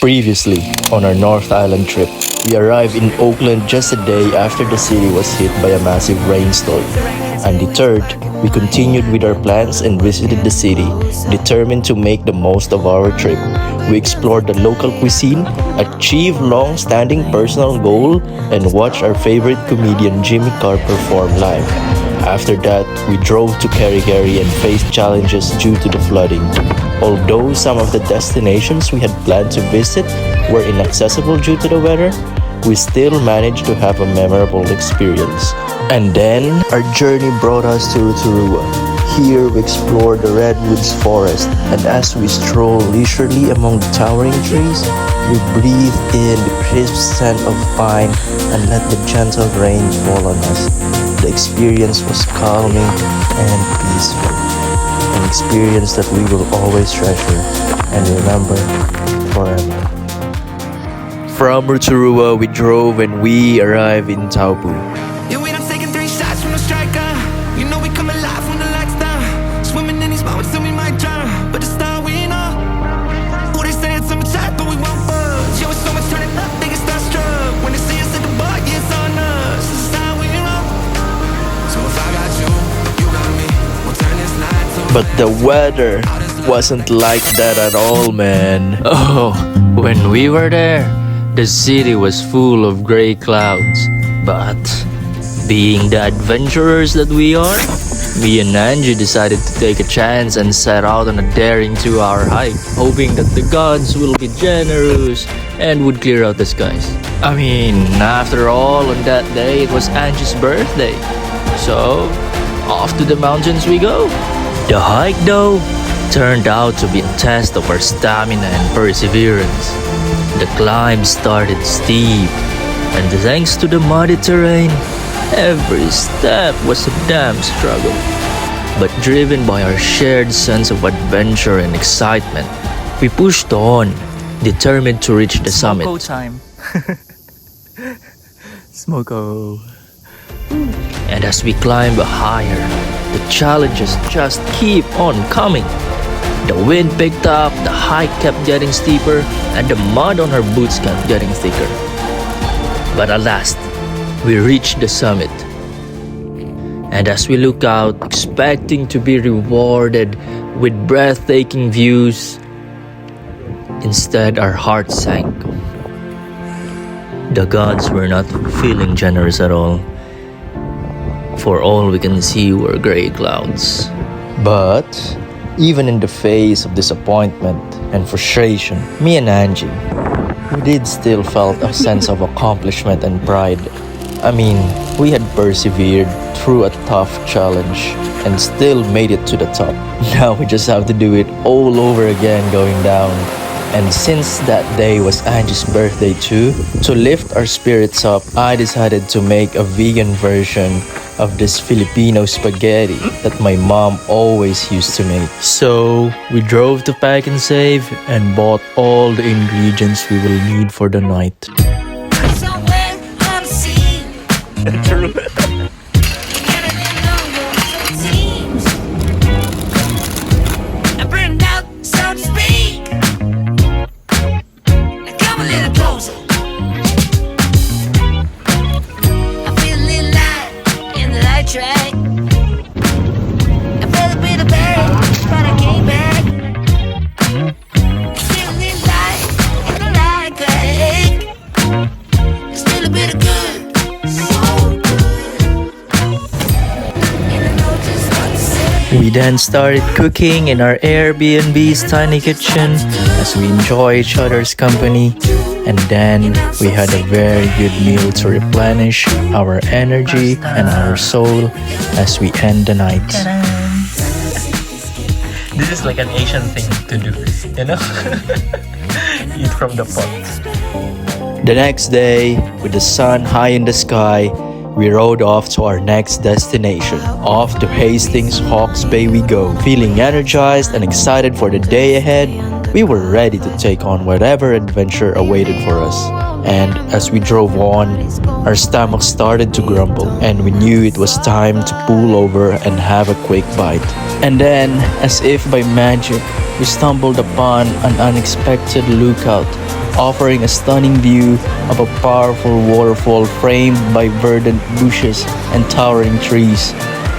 Previously, on our North Island trip, we arrived in Oakland just a day after the city was hit by a massive rainstorm. Undeterred, we continued with our plans and visited the city, determined to make the most of our trip. We explored the local cuisine, achieved long-standing personal goal, and watched our favorite comedian Jimmy Carr perform live. After that, we drove to Kerikeri and faced challenges due to the flooding. Although some of the destinations we had planned to visit were inaccessible due to the weather, we still managed to have a memorable experience. And then, our journey brought us to Rotorua. Here, we explored the Redwoods Forest, and as we strolled leisurely among the towering trees, we breathed in the crisp scent of pine and let the gentle rain fall on us. The experience was calming and peaceful, an experience that we will always treasure and remember forever. From Rotorua, we drove and we arrived in Taupo. Yeah, we done taken 3 shots from the striker. You know we come alive when the lights down. Swimming in these moments till we might drown. But the star we know. Who they say it's on the top, but we won't budge. Yo, it's so much turning up, they get starstruck. When they see us at the bar, yeah, it's on us. This is how we roll. So if I got you, you got me. We'll turn this night to But the weather wasn't like that at all, man. Oh, when we were there, the city was full of gray clouds. But being the adventurers that we are, me and Angie decided to take a chance and set out on a daring 2-hour hike, hoping that the gods will be generous and would clear out the skies. I mean, after all, on that day it was Angie's birthday. So, off to the mountains we go. The hike, though, turned out to be a test of our stamina and perseverance. The climb started steep, and thanks to the muddy terrain, every step was a damn struggle. But driven by our shared sense of adventure and excitement, we pushed on, determined to reach the summit. Smoko time. Smoko. And as we climb higher, the challenges just keep on coming. The wind picked up, the hike kept getting steeper, and the mud on our boots kept getting thicker. But at last, we reached the summit. And as we look out, expecting to be rewarded with breathtaking views, instead our hearts sank. The gods were not feeling generous at all. For all we can see were gray clouds. But even in the face of disappointment and frustration, me and Angie, we did still felt a sense of accomplishment and pride. I mean, we had persevered through a tough challenge and still made it to the top. Now we just have to do it all over again going down. And since that day was Angie's birthday too, to lift our spirits up, I decided to make a vegan version of this Filipino spaghetti that my mom always used to make. So, we drove to Pack and Save and bought all the ingredients we will need for the night. somewhere unseen. True. I burned out, so to speak. Now come a little closer. I feel a little light in the light track. I felt a bit of bad, but I came back. Feel a little light in the light track. There's still a bit of good, so good. And I know just what to say. We then started cooking in our Airbnb's tiny kitchen as we enjoy each other's company. And then we had a very good meal to replenish our energy and our soul as we end the night. This is like an Asian thing to do, you know? Eat from the pot. The next day, with the sun high in the sky, we rode off to our next destination. Off to Hastings Hawke's Bay we go. Feeling energized and excited for the day ahead, we were ready to take on whatever adventure awaited for us. And as we drove on, our stomachs started to grumble, and we knew it was time to pull over and have a quick bite. And then, as if by magic, we stumbled upon an unexpected lookout offering a stunning view of a powerful waterfall framed by verdant bushes and towering trees.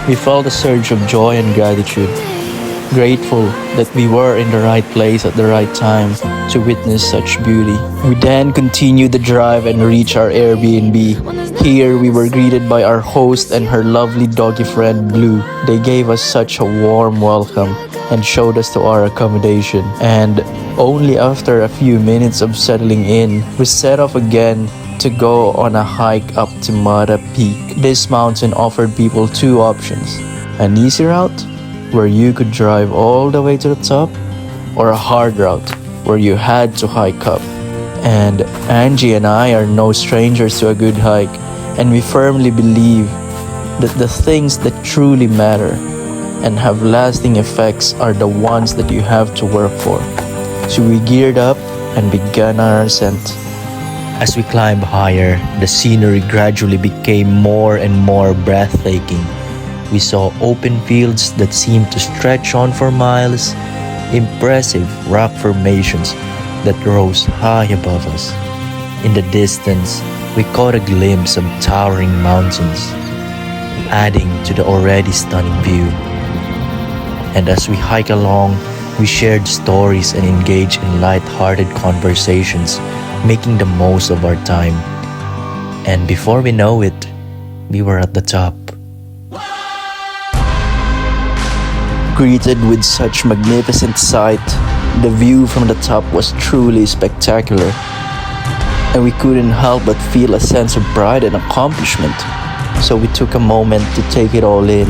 We felt a surge of joy and gratitude, grateful that we were in the right place at the right time to witness such beauty. We then continued the drive and reached our Airbnb. Here we were greeted by our host and her lovely doggy friend Blue. They gave us such a warm welcome and showed us to our accommodation. And only after a few minutes of settling in, we set off again to go on a hike up Temata Peak. This mountain offered people two options: an easy route, where you could drive all the way to the top, or a hard route, where you had to hike up. And Angie and I are no strangers to a good hike, and we firmly believe that the things that truly matter and have lasting effects are the ones that you have to work for. So we geared up and began our ascent. As we climbed higher, the scenery gradually became more and more breathtaking. We saw open fields that seemed to stretch on for miles, impressive rock formations that rose high above us. In the distance, we caught a glimpse of towering mountains, adding to the already stunning view. And as we hiked along, we shared stories and engaged in light-hearted conversations, making the most of our time. And before we know it, we were at the top. Greeted with such magnificent sight, the view from the top was truly spectacular, and we couldn't help but feel a sense of pride and accomplishment. So we took a moment to take it all in,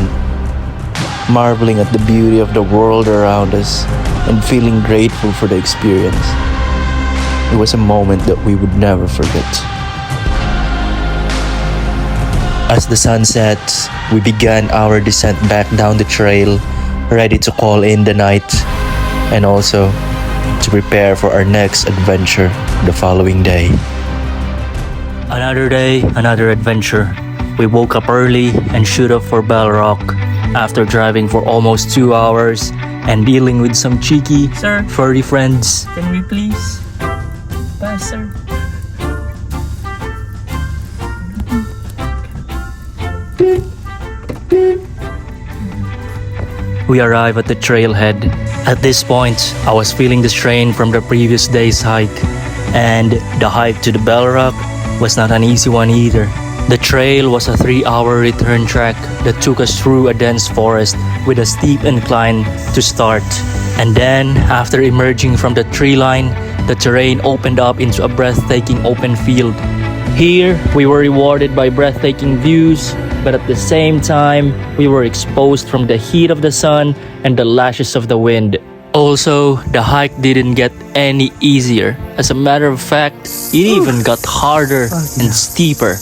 marveling at the beauty of the world around us and feeling grateful for the experience. It was a moment that we would never forget. As the sun set, we began our descent back down the trail, ready to call in the night and also to prepare for our next adventure the following day. Another day, another adventure. We woke up early and shoot off for Bell Rock after driving for almost 2 hours and dealing with some cheeky furry friends. Can we please pass, sir? We arrive at the trailhead. At this point, I was feeling the strain from the previous day's hike, and the hike to the Bell Rock was not an easy one either. The trail was a 3-hour return track that took us through a dense forest with a steep incline to start. And then, after emerging from the tree line, the terrain opened up into a breathtaking open field. Here, we were rewarded by breathtaking views, but at the same time, we were exposed from the heat of the sun and the lashes of the wind. Also, the hike didn't get any easier. As a matter of fact, it even got harder and steeper.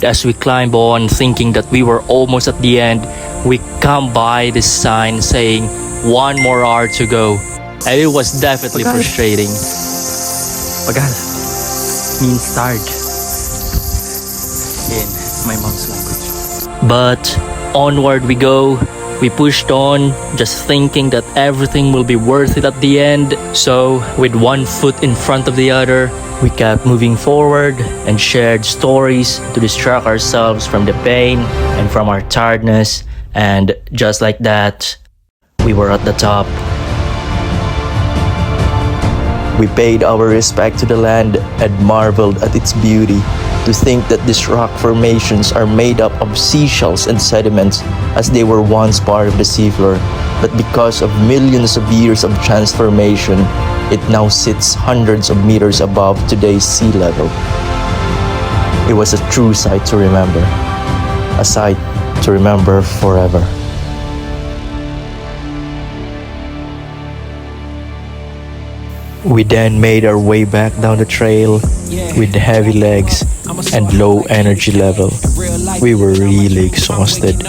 As we climbed on, thinking that we were almost at the end, we come by this sign saying 1 more hour to go. And it was definitely frustrating. Pagal means tired in my mom's language. But onward we go. We pushed on, just thinking that everything will be worth it at the end. So, with one foot in front of the other, we kept moving forward and shared stories to distract ourselves from the pain and from our tiredness. And just like that, we were at the top. We paid our respect to the land and marveled at its beauty. To think that these rock formations are made up of seashells and sediments as they were once part of the seafloor, but because of millions of years of transformation, it now sits hundreds of meters above today's sea level. It was a true sight to remember, a sight to remember forever. We then made our way back down the trail with heavy legs and low energy level. We were really exhausted,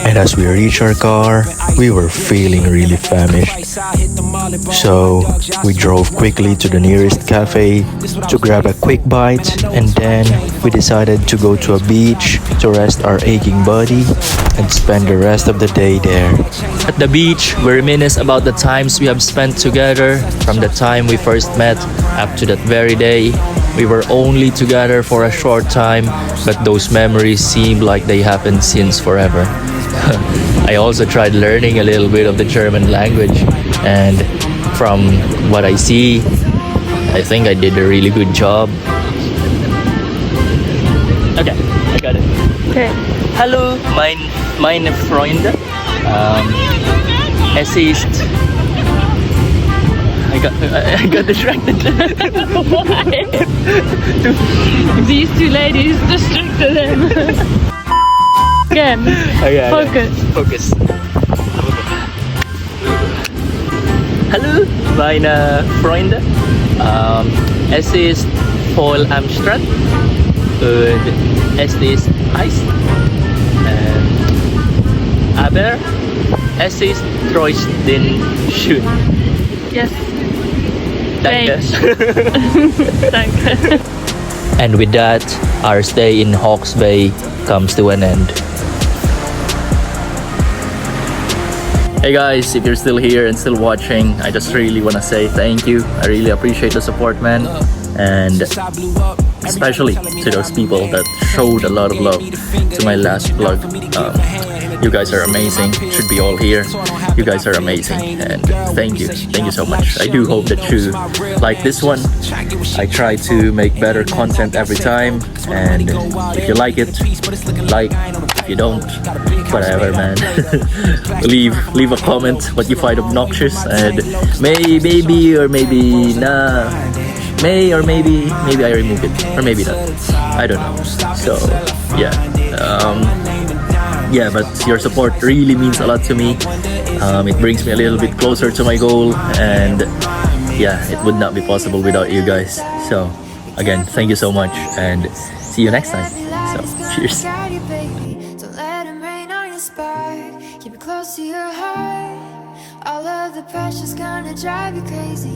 and And as we reached our car, we were feeling really famished. So we drove quickly to the nearest cafe to grab a quick bite, and then we decided to go to a beach to rest our aching body and spend the rest of the day there. At the beach, we reminisce about the times we have spent together from the time we first met up to that very day. We were only together for a short time, but those memories seem like they happened since forever. I also tried learning a little bit of the German language, and from what I see, I think I did a really good job. Okay, I got it. Okay. Hallo, meine Freunde. Es ist. I got distracted. These two ladies distracted him. Again. Okay, Focus. Hallo, meine Freunde. Es ist voll am Strand und es ist heiß. Aber es ist trotzdem schön. Yes. Danke. Danke. And with that, our stay in Hawke's Bay comes to an end. Hey guys, if you're still here and still watching, I just really want to say thank you. I really appreciate the support, man. And especially to those people that showed a lot of love to my last vlog. You guys are amazing. Should be all here. You guys are amazing, and thank you so much. I do hope that you like this one. I try to make better content every time, and if you like it, like. If you don't, whatever, man. leave a comment what you find obnoxious, and maybe or maybe nah. Maybe I remove it, or maybe not. I don't know. So yeah. Yeah, but your support really means a lot to me. It brings me a little bit closer to my goal, and yeah, it would not be possible without you guys. So again, thank you so much, and see you next time. So cheers. Don't let 'em rain on your spark. Keep it close to your heart. All of the pressure's gonna drive you crazy.